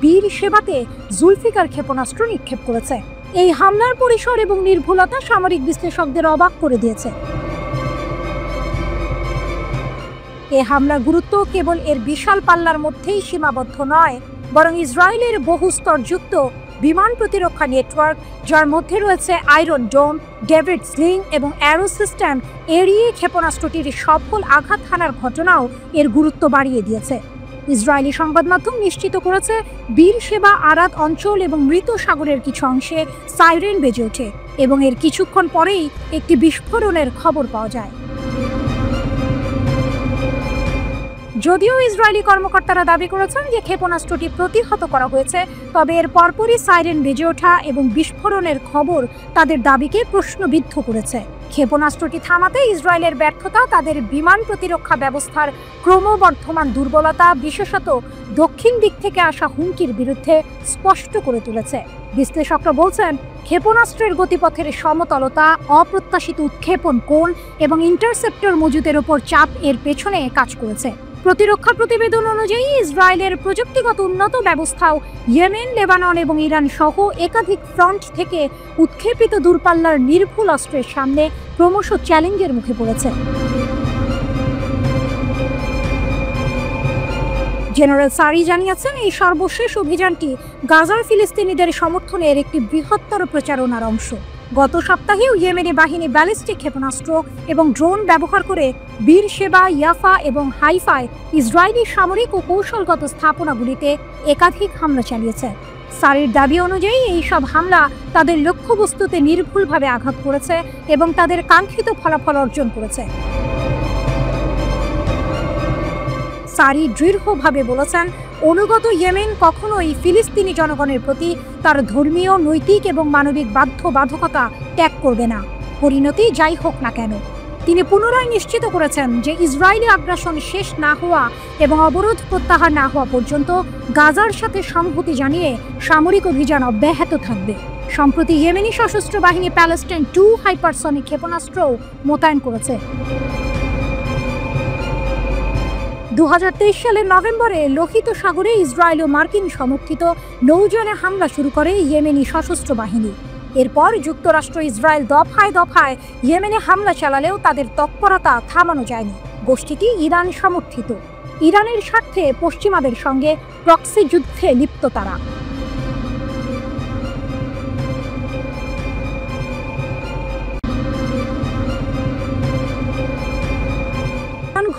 বীর সেবাতে জুলফিকার ক্ষেপণাস্ত্র নিক্ষেপ করেছে। এই হামলার পরিসর এবং নির্ভুলতা সামরিক বিশ্লেষকদের অবাক করে দিয়েছে। এই হামলার গুরুত্ব কেবল এর বিশাল পাল্লার মধ্যেই সীমাবদ্ধ নয়, বরং ইসরায়েলের বহু স্তরযুক্ত বিমান প্রতিরক্ষা নেটওয়ার্ক, যার মধ্যে রয়েছে আয়রন ডোম, ডেভিড স্লিং এবং অ্যারো সিস্টেম, এড়িয়ে ক্ষেপণাস্ত্রটির সফল আঘাত হানার ঘটনাও এর গুরুত্ব বাড়িয়ে দিয়েছে। ইসরায়েলি সংবাদ মাধ্যম নিশ্চিত করেছে, বীর সেবা আরাদ অঞ্চল এবং মৃত সাগরের কিছু অংশে সাইরেন বেজে ওঠে এবং এর কিছুক্ষণ পরেই একটি বিস্ফোরণের খবর পাওয়া যায়। যদিও ইসরায়েলি কর্মকর্তারা দাবি করেছেন যে ক্ষেপণাস্ত্রটি প্রতিহত করা হয়েছে, তবে এর পরপরই সাইরেন বেজে ওঠা এবং বিস্ফোরণের খবর তাদের দাবিকে প্রশ্নবিদ্ধ করেছে। ক্ষেপণাস্ত্রটি থামাতে ইসরায়েলের ব্যর্থতা তাদের বিমান প্রতিরক্ষা ব্যবস্থার ক্রমবর্ধমান দুর্বলতা, বিশেষত দক্ষিণ দিক থেকে আসা হুমকির বিরুদ্ধে স্পষ্ট করে তুলেছে। বিশ্লেষকরা বলছেন, ক্ষেপণাস্ত্রের গতিপথের সমতলতা, অপ্রত্যাশিত উৎক্ষেপণ কোণ এবং ইন্টারসেপ্টর মজুতের ওপর চাপ এর পেছনে কাজ করেছে। প্রতিরক্ষা প্রতিবেদন অনুযায়ী ইসরায়েলের প্রযুক্তিগত উন্নত ব্যবস্থাও ইয়েমেন, লেবানন এবং ইরান সহ একাধিক ফ্রন্ট থেকে উৎক্ষেপিত দূরপাল্লার নির্ভুল অস্ত্রের সামনে ক্রমশ চ্যালেঞ্জের মুখে পড়েছে। জেনারেল সারি জানিয়েছেন, এই সর্বশেষ অভিযানটি গাজার ফিলিস্তিনিদের সমর্থনের একটি বৃহত্তর প্রচারণার অংশ। গত সপ্তাহেও ইয়েমেনি বাহিনী ব্যালিস্টিক ক্ষেপণাস্ত্র এবং ড্রোন ব্যবহার করে বীর সেবা, ইয়াফা এবং হাইফায় ইসরায়েলি সামরিক ও কৌশলগত স্থাপনাগুলিতে একাধিক হামলা চালিয়েছে। সারির দাবি অনুযায়ী এই সব হামলা তাদের লক্ষ্যবস্তুতে নির্ভুলভাবে আঘাত করেছে এবং তাদের কাঙ্ক্ষিত ফলাফল অর্জন করেছে। সারি দৃঢ়ভাবে বলেছেন, অনুগত ইয়েমেন কখনোই ফিলিস্তিনি জনগণের প্রতি তার ধর্মীয়, নৈতিক এবং মানবিক বাধ্যবাধকতা ত্যাগ করবে না, পরিণতি যাই হোক না কেন। তিনি পুনরায় নিশ্চিত করেছেন যে ইসরায়েলি আগ্রাসন শেষ না হওয়া এবং অবরোধ প্রত্যাহার না হওয়া পর্যন্ত গাজার সাথে সংহতি জানিয়ে সামরিক অভিযান অব্যাহত থাকবে। সম্প্রতি ইয়েমেনি সশস্ত্র বাহিনী প্যালেস্টাইন 2 হাইপারসনিক ক্ষেপণাস্ত্রও মোতায়েন করেছে। 2023 সালের নভেম্বরে লোহিত সাগরে ইসরায়েল ও মার্কিন সমর্থিত নৌযানে হামলা শুরু করে ইয়েমেনি সশস্ত্র বাহিনী। এরপর যুক্তরাষ্ট্র, ইসরায়েল দফায় দফায় ইয়েমেনে হামলা চালালেও তাদের তৎপরতা থামানো যায়নি। গোষ্ঠীটি ইরান সমর্থিত। ইরানের স্বার্থে পশ্চিমাদের সঙ্গে প্রক্সি যুদ্ধে লিপ্ত তারা।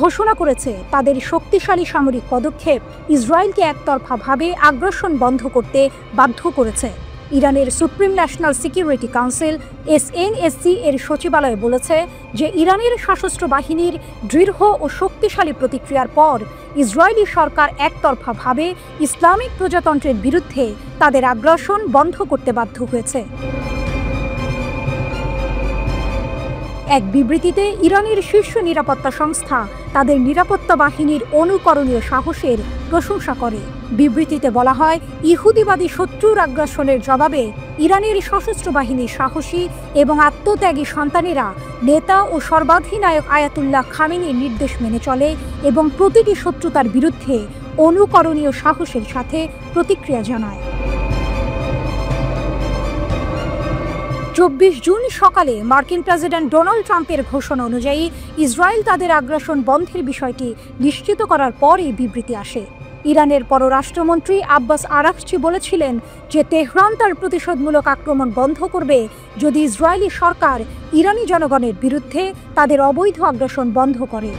ঘোষণা করেছে তাদের শক্তিশালী সামরিক পদক্ষেপ ইসরায়েলকে একতরফাভাবে আগ্রাসন বন্ধ করতে বাধ্য করেছে। ইরানের supreme national security council SNSC এর সচিবালয় বলেছে যে ইরানের সশস্ত্র বাহিনীর দৃঢ় ও শক্তিশালী প্রতিক্রিয়ার পর ইসরায়েলি সরকার একতরফাভাবে ইসলামিক প্রজাতন্ত্রের বিরুদ্ধে তাদের আগ্রাসন বন্ধ করতে বাধ্য হয়েছে। এক বিবৃতিতে ইরানের শীর্ষ নিরাপত্তা সংস্থা তাদের নিরাপত্তা বাহিনীর অনুকরণীয় সাহসের প্রশংসা করে। বিবৃতিতে বলা হয়, ইহুদিবাদী শত্রুর আগ্রাসনের জবাবে ইরানের সশস্ত্র বাহিনীর সাহসী এবং আত্মত্যাগী সন্তানেরা নেতা ও সর্বাধিনায়ক আয়াতুল্লাহ খামেনির নির্দেশ মেনে চলে এবং প্রতিটি শত্রুতার বিরুদ্ধে অনুকরণীয় সাহসের সাথে প্রতিক্রিয়া জানায়। 24 জুন সকালে মার্কিন প্রেসিডেন্ট ডোনাল্ড ট্রাম্পের ঘোষণা অনুযায়ী ইসরায়েল তাদের আগ্রাসন বন্ধের বিষয়টি নিশ্চিত করার পরই বিবৃতি আসে। ইরানের পররাষ্ট্রমন্ত্রী আব্বাস আরাকচি বলেছিলেন যে তেহরান তার প্রতিশোধমূলক আক্রমণ বন্ধ করবে যদি ইসরায়েলি সরকার ইরানি জনগণের বিরুদ্ধে তাদের অবৈধ আগ্রাসন বন্ধ করে।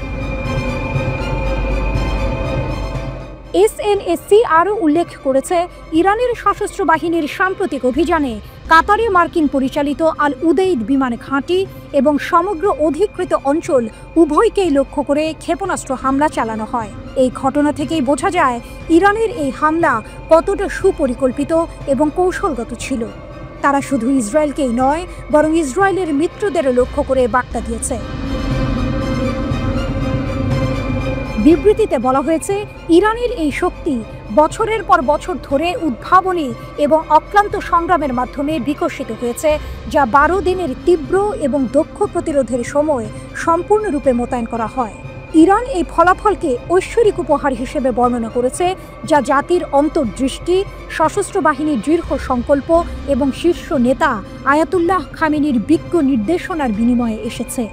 SNSC আরও উল্লেখ করেছে, ইরানের সশস্ত্র বাহিনীর সাম্প্রতিক অভিযানে কাতারে মার্কিন পরিচালিত আল উদেইদ বিমান ঘাঁটি এবং সমগ্র অধিকৃত অঞ্চল উভয়কেই লক্ষ্য করে ক্ষেপণাস্ত্র হামলা চালানো হয়। এই ঘটনা থেকেই বোঝা যায় ইরানের এই হামলা কতটা সুপরিকল্পিত এবং কৌশলগত ছিল। তারা শুধু ইসরায়েলকেই নয়, বরং ইসরায়েলের মিত্রদেরও লক্ষ্য করে বার্তা দিয়েছে। বিবৃতিতে বলা হয়েছে, ইরানের এই শক্তি বছরের পর বছর ধরে উদ্ভাবনী এবং অক্লান্ত সংগ্রামের মাধ্যমে বিকশিত হয়েছে, যা 12 দিনের তীব্র এবং দক্ষ প্রতিরোধের সময় সম্পূর্ণরূপে মোতায়েন করা হয়। ইরান এই ফলাফলকে ঐশ্বরিক উপহার হিসেবে বর্ণনা করেছে, যা জাতির অন্তর্দৃষ্টি, সশস্ত্র বাহিনীর দৃঢ় সংকল্প এবং শীর্ষ নেতা আয়াতুল্লাহ খামেনির বিজ্ঞ নির্দেশনার বিনিময়ে এসেছে।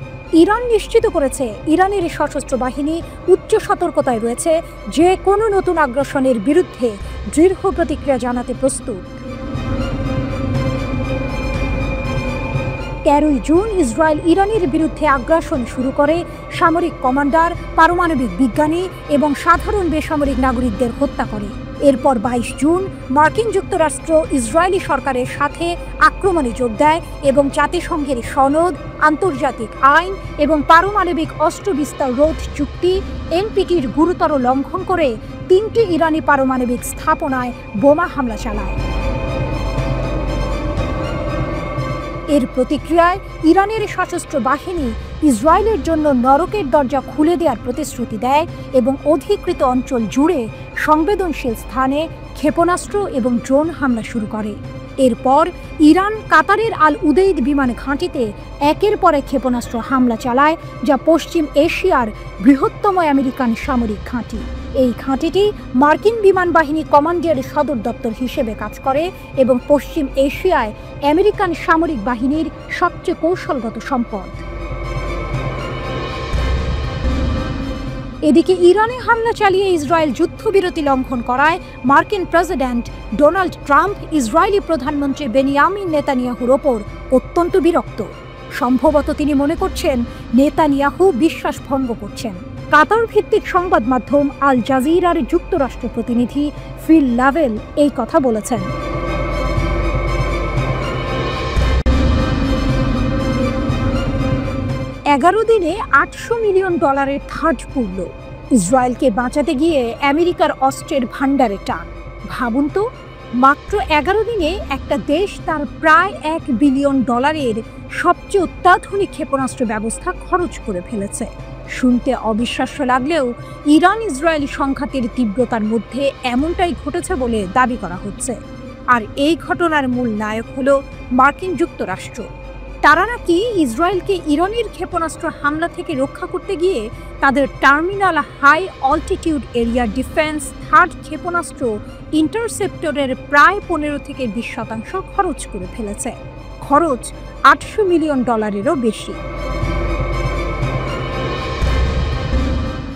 ইরান নিশ্চিত করেছে, ইরানের সশস্ত্র বাহিনী উচ্চ সতর্কতায় রয়েছে, যে কোনো নতুন আগ্রাসনের বিরুদ্ধে দৃঢ় প্রতিক্রিয়া জানাতে প্রস্তুত। 13 জুন ইসরায়েল ইরানের বিরুদ্ধে আগ্রাসন শুরু করে, সামরিক কমান্ডার, পারমাণবিক বিজ্ঞানী এবং সাধারণ বেসামরিক নাগরিকদের হত্যা করে। এরপর 22 জুন মার্কিন যুক্তরাষ্ট্র ইসরায়েলি সরকারের সাথে আক্রমণে যোগ দেয় এবং জাতিসংঘের সনদ, আন্তর্জাতিক আইন এবং পারমাণবিক অস্ত্র বিস্তার রোধ চুক্তি এনপিটির গুরুতর লঙ্ঘন করে 3টি ইরানি পারমাণবিক স্থাপনায় বোমা হামলা চালায়। এর প্রতিক্রিয়ায় ইরানের সশস্ত্র বাহিনী ইসরায়েলের জন্য নরকের দরজা খুলে দেওয়ার প্রতিশ্রুতি দেয় এবং অধিকৃত অঞ্চল জুড়ে সংবেদনশীল স্থানে ক্ষেপণাস্ত্র এবং ড্রোন হামলা শুরু করে। এরপর ইরান কাতারের আল উদেইদ বিমান ঘাঁটিতে একের পর এক ক্ষেপণাস্ত্র হামলা চালায়, যা পশ্চিম এশিয়ার বৃহত্তম আমেরিকান সামরিক ঘাঁটি। এই ঘাঁটিটি মার্কিন বিমান বাহিনী কমান্ডের সদর দপ্তর হিসেবে কাজ করে এবং পশ্চিম এশিয়ায় আমেরিকান সামরিক বাহিনীর সবচেয়ে কৌশলগত সম্পদ। এদিকে ইরানে হামলা চালিয়ে ইসরায়েল যুদ্ধবিরতি লঙ্ঘন করায় মার্কিন প্রেসিডেন্ট ডোনাল্ড ট্রাম্প ইসরায়েলি প্রধানমন্ত্রী বেনিয়ামিন নেতানিয়াহুর ওপর অত্যন্ত বিরক্ত। সম্ভবত তিনি মনে করছেন নেতানিয়াহু বিশ্বাস ভঙ্গ করছেন। কাতার ভিত্তিক সংবাদ মাধ্যম আল জাজিরার যুক্তরাষ্ট্র প্রতিনিধি ফিল লাভেল এই কথা বলেছেন। $11 দিনে $800 মিলিয়ন ধার পড়ল। ইসরায়েলকে বাঁচাতে গিয়ে আমেরিকার অস্ত্রের ভাণ্ডারে টান। ভাবুন তো, মাত্র 11 দিনে একটা দেশ তার প্রায় $1 বিলিয়ন সবচেয়ে অত্যাধুনিক ক্ষেপণাস্ত্র ব্যবস্থা খরচ করে ফেলেছে। শুনতে অবিশ্বাস্য লাগলেও ইরান ইসরায়েলি সংঘাতের তীব্রতার মধ্যে এমনটাই ঘটেছে বলে দাবি করা হচ্ছে। আর এই ঘটনার মূল নায়ক হলো মার্কিন যুক্তরাষ্ট্র। তারা নাকি ইসরায়েলকে ইরানের ক্ষেপণাস্ত্র হামলা থেকে রক্ষা করতে গিয়ে তাদের terminal high altitude area defence THAAD ক্ষেপণাস্ত্র ইন্টারসেপ্টরের প্রায় 15 থেকে 20% খরচ করে ফেলেছে। খরচ $800 মিলিয়ন বেশি।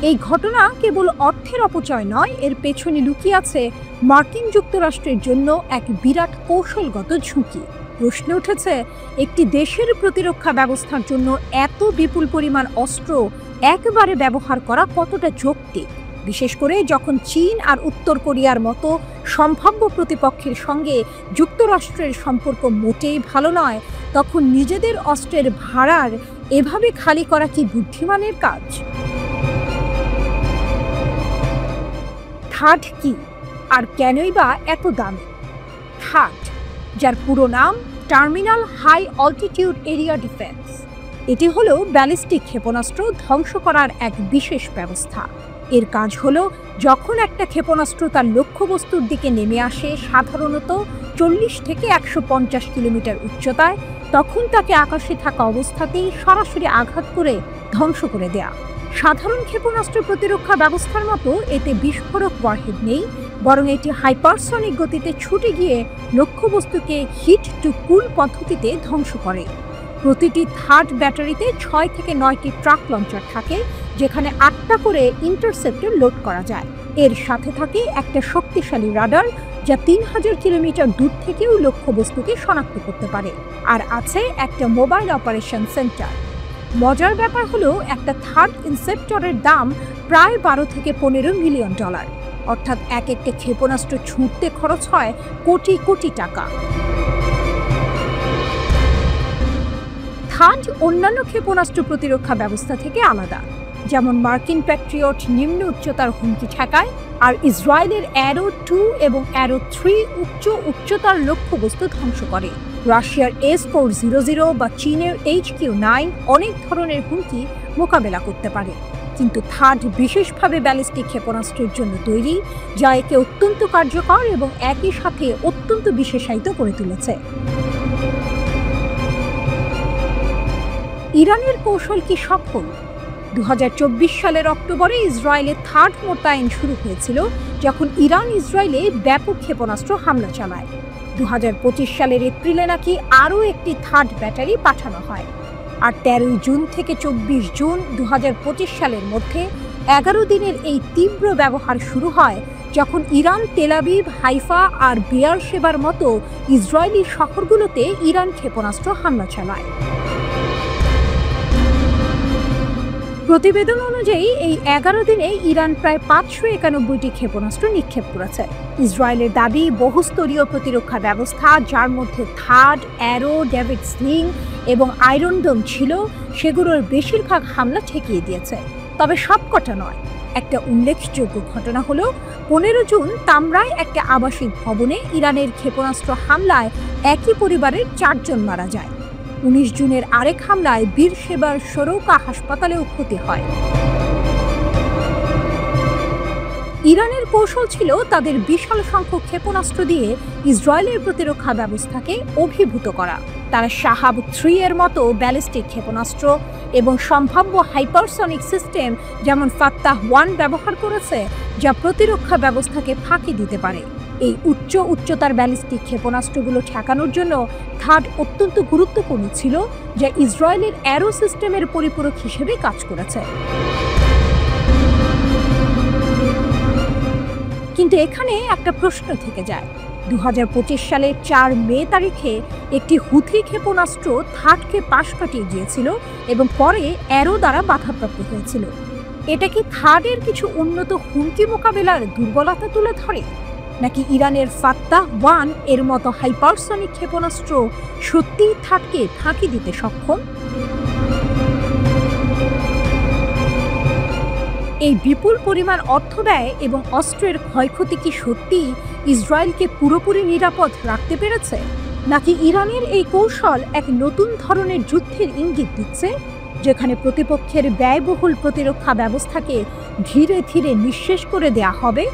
এই ঘটনা কেবল অর্থের অপচয় নয়, এর পেছনে লুকিয়ে আছে মার্কিন যুক্তরাষ্ট্রের জন্য এক বিরাট কৌশলগত ঝুঁকি। প্রশ্ন উঠেছে, একটি দেশের প্রতিরক্ষা ব্যবস্থার জন্য এত বিপুল পরিমাণ অস্ত্র একবারে ব্যবহার করা কতটা যৌক্তিক, বিশেষ করে যখন চীন আর উত্তর কোরিয়ার মতো সম্ভাব্য প্রতিপক্ষের সঙ্গে যুক্তরাষ্ট্রের সম্পর্ক মোটেই ভালো নয়। তখন নিজেদের অস্ত্রের ভাড়ার এভাবে খালি করা কি বুদ্ধিমানের কাজ? থার্ড কি, আর কেনই বা এত দামি? থার্ড, যার পুরো নাম terminal high altitude area defence, এটি হলো ব্যালিস্টিক ক্ষেপণাস্ত্র ধ্বংস করার এক বিশেষ ব্যবস্থা। এর কাজ হলো, যখন একটা ক্ষেপণাস্ত্র তার লক্ষ্যবস্তুর দিকে নেমে আসে সাধারণত 40 থেকে 150 কিলোমিটার উচ্চতায়, তখন তাকে আকাশে থাকা অবস্থাতেই সরাসরি আঘাত করে ধ্বংস করে দেয়া। সাধারণ ক্ষেপণাস্ত্র প্রতিরক্ষা ব্যবস্থার মতো এতে বিস্ফোরক ওয়ারহেড নেই, বরং এটি হাইপারসনিক গতিতে ছুটে গিয়ে লক্ষ্যবস্তুকে হিট টু কুল পদ্ধতিতে ধ্বংস করে। প্রতিটি থার্ড ব্যাটারিতে 6 থেকে 9টি ট্রাক লঞ্চার থাকে, যেখানে 8টা করে ইন্টারসেপ্টর লোড করা যায়। এর সাথে থাকে একটা শক্তিশালী রাডার, যা 3000 কিলোমিটার দূর থেকেও লক্ষ্যবস্তুকে শনাক্ত করতে পারে। আর আছে একটা মোবাইল অপারেশন সেন্টার। মজার ব্যাপার হলো, একটা থার্ড ইনসেপ্টরের দাম প্রায় $12 থেকে $15 মিলিয়ন, অর্থাৎ এক একটা ক্ষেপণাস্ত্র ছুঁড়তে খরচ হয় কোটি কোটি টাকা। থার্ড অন্যান্য ক্ষেপণাস্ত্র প্রতিরক্ষা ব্যবস্থা থেকে আলাদা। যেমন মার্কিন প্যাট্রিয়ট নিম্ন উচ্চতার হুমকি ঠেকায়, আর ইসরায়েলের অ্যারো 2 এবং অ্যারো 3 উচ্চতার লক্ষ্যবস্তু ধ্বংস করে। রাশিয়ার S-400 বা চীনের HQ-9 অনেক ধরনের হুমকি মোকাবেলা করতে পারে, কিন্তু থার্ড বিশেষভাবে ব্যালিস্টিক ক্ষেপণাস্ত্রের জন্য তৈরি, যা একে অত্যন্ত কার্যকর এবং একই সাথে অত্যন্ত বিশেষায়িত করে তুলেছে। ইরানের কৌশল কি সফল? 2024 সালের অক্টোবরে ইসরায়েলে থার্ড মোতায়েন শুরু হয়েছিল, যখন ইরান ইসরায়েলে ব্যাপক ক্ষেপণাস্ত্র হামলা চালায়। 2025 সালের এপ্রিলে নাকি আরও একটি থার্ড ব্যাটারি পাঠানো হয়। আর 13 জুন থেকে 24 জুন 2025 সালের মধ্যে 11 দিনের এই তীব্র ব্যবহার শুরু হয়, যখন ইরান তেল আবিব, হাইফা আর বেয়ারশেবার মতো ইসরায়েলি শহরগুলোতে ইরান ক্ষেপণাস্ত্র হামলা চালায়। প্রতিবেদন অনুযায়ী এই 11 দিনে ইরান প্রায় 591টি ক্ষেপণাস্ত্র নিক্ষেপ করেছে। ইসরায়েলের দাবি, বহুস্তরীয় প্রতিরক্ষা ব্যবস্থা, যার মধ্যে থার্ড, অ্যারো, ডেভিড স্লিং এবং আয়রন ডোম ছিল, সেগুলোর বেশিরভাগ হামলা ঠেকিয়ে দিয়েছে। তবে সবকটা নয়। একটা উল্লেখযোগ্য ঘটনা হলো 15 জুন তামরায় একটা আবাসিক ভবনে ইরানের ক্ষেপণাস্ত্র হামলায় একই পরিবারের 4 জন মারা যায়। 19 জুনের আরেক হামলায় বীরশেবার সরৌকা হাসপাতালেও ক্ষতি হয়। ইরানের কৌশল ছিল তাদের বিশাল সংখ্যক ক্ষেপণাস্ত্র দিয়ে ইসরায়েলের প্রতিরক্ষা ব্যবস্থাকে অভিভূত করা। তারা শাহাব 3 এর মতো ব্যালিস্টিক ক্ষেপণাস্ত্র এবং সম্ভাব্য হাইপারসনিক সিস্টেম যেমন ফাত্তাহ 1 ব্যবহার করেছে, যা প্রতিরক্ষা ব্যবস্থাকে ফাঁকি দিতে পারে। এই উচ্চতার ব্যালিস্টিক ক্ষেপণাস্ত্রগুলো ঠেকানোর জন্য থার্ড অত্যন্ত গুরুত্বপূর্ণ ছিল, যা ইসরায়েলের অ্যারো সিস্টেমের পরিপূরক হিসেবে কাজ করেছে। কিন্তু এখানে একটা প্রশ্ন থেকে যায়। 2025 সালের 4 মে তারিখে একটি হুথি ক্ষেপণাস্ত্র থার্ডকে পাশ কাটিয়ে গিয়েছিল এবং পরে অ্যারো দ্বারা বাধাপ্রাপ্ত হয়েছিল। এটা কি থার্ডের কিছু উন্নত হুমকি মোকাবেলার দুর্বলতা তুলে ধরে, নাকি ইরানের ফাত্তাহ 1 এর মতো হাইপারসনিক ক্ষেপণাস্ত্র সত্যিই থার্ডকে ফাঁকি দিতে সক্ষম? এই বিপুল পরিমাণ অর্থ ব্যয় এবং অস্ত্রের ক্ষয়ক্ষতি কি সত্যিই ইসরায়েলকে পুরোপুরি নিরাপদ রাখতে পেরেছে, নাকি ইরানের এই কৌশল এক নতুন ধরনের যুদ্ধের ইঙ্গিত দিচ্ছে, যেখানে প্রতিপক্ষের ব্যয়বহুল প্রতিরক্ষা ব্যবস্থাকে ধীরে ধীরে নিঃশেষ করে দেয়া হবে?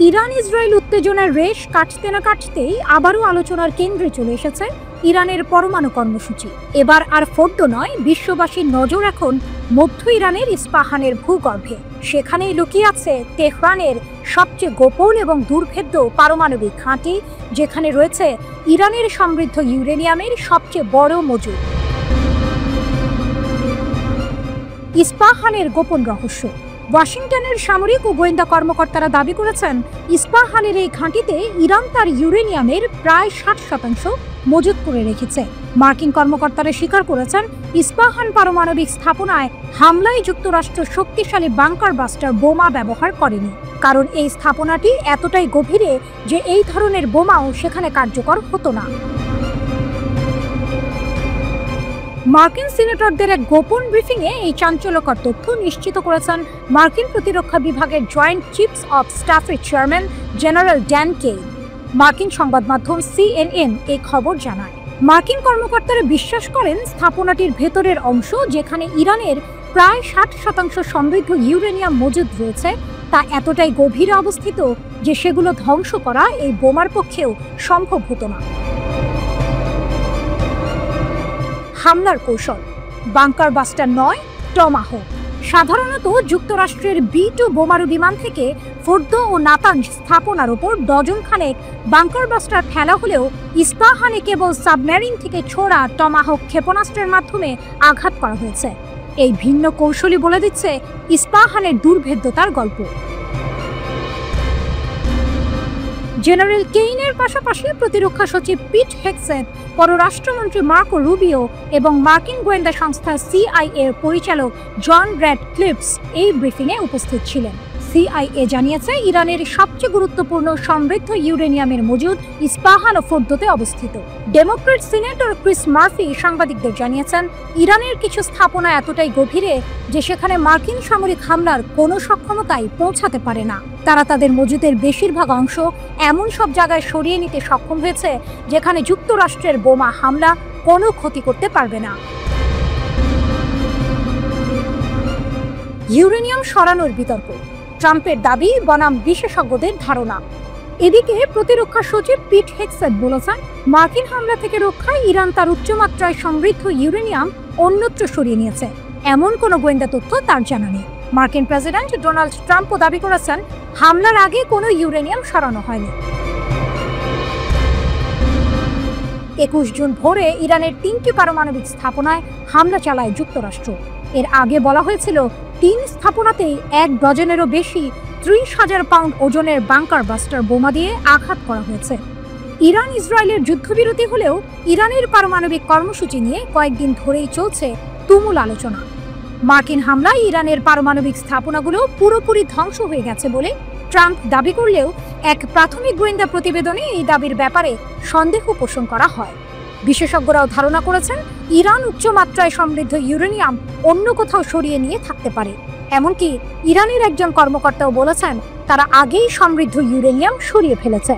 ইরান ইসরায়েল উত্তেজনার রেশ কাটতে না কাটতেই আবারও আলোচনার কেন্দ্রে চলে এসেছে ইরানের পরমাণু কর্মসূচি। এবার আর ফোর্দো নয়, বিশ্ববাসীর নজর এখন মধ্য ইরানের ইস্পাহানের ভূগর্ভে। সেখানেই লুকিয়ে আছে তেহরানের সবচেয়ে গোপন এবং দুর্ভেদ্য পারমাণবিক ঘাঁটি, যেখানে রয়েছে ইরানের সমৃদ্ধ ইউরেনিয়ামের সবচেয়ে বড় মজুদ। ইস্পাহানের গোপন রহস্য। ওয়াশিংটনের সামরিক ও গোয়েন্দা কর্মকর্তারা দাবি করেছেন, ইস্পাহানের এই ঘাঁটিতে ইরান তার ইউরেনিয়ামের প্রায় 60% মজুত করে রেখেছে। মার্কিন কর্মকর্তারা স্বীকার করেছেন, ইস্পাহান পারমাণবিক স্থাপনায় হামলায় যুক্তরাষ্ট্র শক্তিশালী বাংকার বাস্টার বোমা ব্যবহার করেনি, কারণ এই স্থাপনাটি এতটাই গভীরে যে এই ধরনের বোমাও সেখানে কার্যকর হতো না। মার্কিন সিনেটরদের এক গোপন ব্রিফিংয়ে এই চাঞ্চল্যকর তথ্য নিশ্চিত করেছেন মার্কিন প্রতিরক্ষা বিভাগের জয়েন্ট চিফস অব স্টাফের চেয়ারম্যান জেনারেল ড্যান কেইন। মার্কিন সংবাদ মাধ্যম CNN এই খবর জানায়। মার্কিন কর্মকর্তারা বিশ্বাস করেন, স্থাপনাটির ভেতরের অংশ, যেখানে ইরানের প্রায় 60% সমৃদ্ধ ইউরেনিয়াম মজুদ রয়েছে, তা এতটাই গভীরে অবস্থিত যে সেগুলো ধ্বংস করা এই বোমার পক্ষেও সম্ভব হতো না। হামলার কৌশল। বাংকার বাস্টার নয়, টমাহক। সাধারণত যুক্তরাষ্ট্রের B-2 বোমারু বিমান থেকে ফোর্দো ও নাতাঞ্জ স্থাপনার উপর ডজন খানেক বাংকার বাস্টার ফেলা হলেও ইস্পাহানে কেবল সাবমেরিন থেকে ছোড়া টমাহক ক্ষেপণাস্ত্রের মাধ্যমে আঘাত করা হয়েছে। এই ভিন্ন কৌশলই বলে দিচ্ছে ইস্পাহানের দুর্ভেদ্যতার গল্প। জেনারেল কেইনের পাশাপাশি প্রতিরক্ষা সচিব পিট হেগসেট, পররাষ্ট্রমন্ত্রী মার্কো রুবিও এবং মার্কিন গোয়েন্দা সংস্থা CIA এর পরিচালক জন র্যাডক্লিফস এই ব্রিফিংয়ে উপস্থিত ছিলেন। সিআইএ জানিয়েছে ইরানের সবচেয়ে গুরুত্বপূর্ণ সমৃদ্ধ ইউরেনিয়ামের মজুদ ইস্পাহান ও ফোর্দোতে অবস্থিত। ডেমোক্রেট সিনেটর ক্রিস মার্ফি সাংবাদিকদের জানিয়েছেন, ইরানের কিছু স্থাপনা এতটাই গভীরে যে সেখানে মার্কিন সামরিক হামলার কোনো সক্ষমতাই পৌঁছাতে পারে না। তারা তাদের মজুদের বেশিরভাগ অংশ এমন সব জায়গায় সরিয়ে নিতে সক্ষম হয়েছে যেখানে যুক্তরাষ্ট্রের বোমা হামলা কোনো ক্ষতি করতে পারবে না। ইউরেনিয়াম সরানোর বিতর্ক, ট্রাম্পের দাবি বনাম বিশেষজ্ঞদের ধারণা। এদিকে প্রতিরক্ষা সচিব পিট হেগসেট বলেছেন, মার্কিন হামলা থেকে রক্ষায় ইরান তার উচ্চমাত্রায় সমৃদ্ধ ইউরেনিয়াম অন্যত্র সরিয়ে নিয়েছে, এমন কোনো গোয়েন্দা তথ্য তার জানা নেই। মার্কিন প্রেসিডেন্ট ডোনাল্ড ট্রাম্পও দাবি করেছেন, হামলার আগে কোনো ইউরেনিয়াম সরানো হয়নি। 21 জুন ভোরে ইরানের 3টি পারমাণবিক স্থাপনায় হামলা চালায় যুক্তরাষ্ট্র। এর আগে বলা হয়েছিল 3 স্থাপনাতেই 1 ডজনেরও বেশি 30,000 পাউন্ড ওজনের বাংকার বাস্টার বোমা দিয়ে আঘাত করা হয়েছে। ইরান ইসরায়েলের যুদ্ধবিরতি হলেও ইরানের পারমাণবিক কর্মসূচি নিয়ে কয়েকদিন ধরেই চলছে তুমুল আলোচনা। মার্কিন হামলায় ইরানের পারমাণবিক স্থাপনাগুলো পুরোপুরি ধ্বংস হয়ে গেছে বলে ট্রাম্প দাবি করলেও এক প্রাথমিক গোয়েন্দা প্রতিবেদনে এই দাবির ব্যাপারে সন্দেহ পোষণ করা হয়। বিশেষজ্ঞরাও ধারণা করেছেন, ইরান উচ্চমাত্রায় সমৃদ্ধ ইউরেনিয়াম অন্য কোথাও সরিয়ে নিয়ে থাকতে পারে। এমনকি ইরানের একজন কর্মকর্তাও বলেছেন, তারা আগেই সমৃদ্ধ ইউরেনিয়াম সরিয়ে ফেলেছে।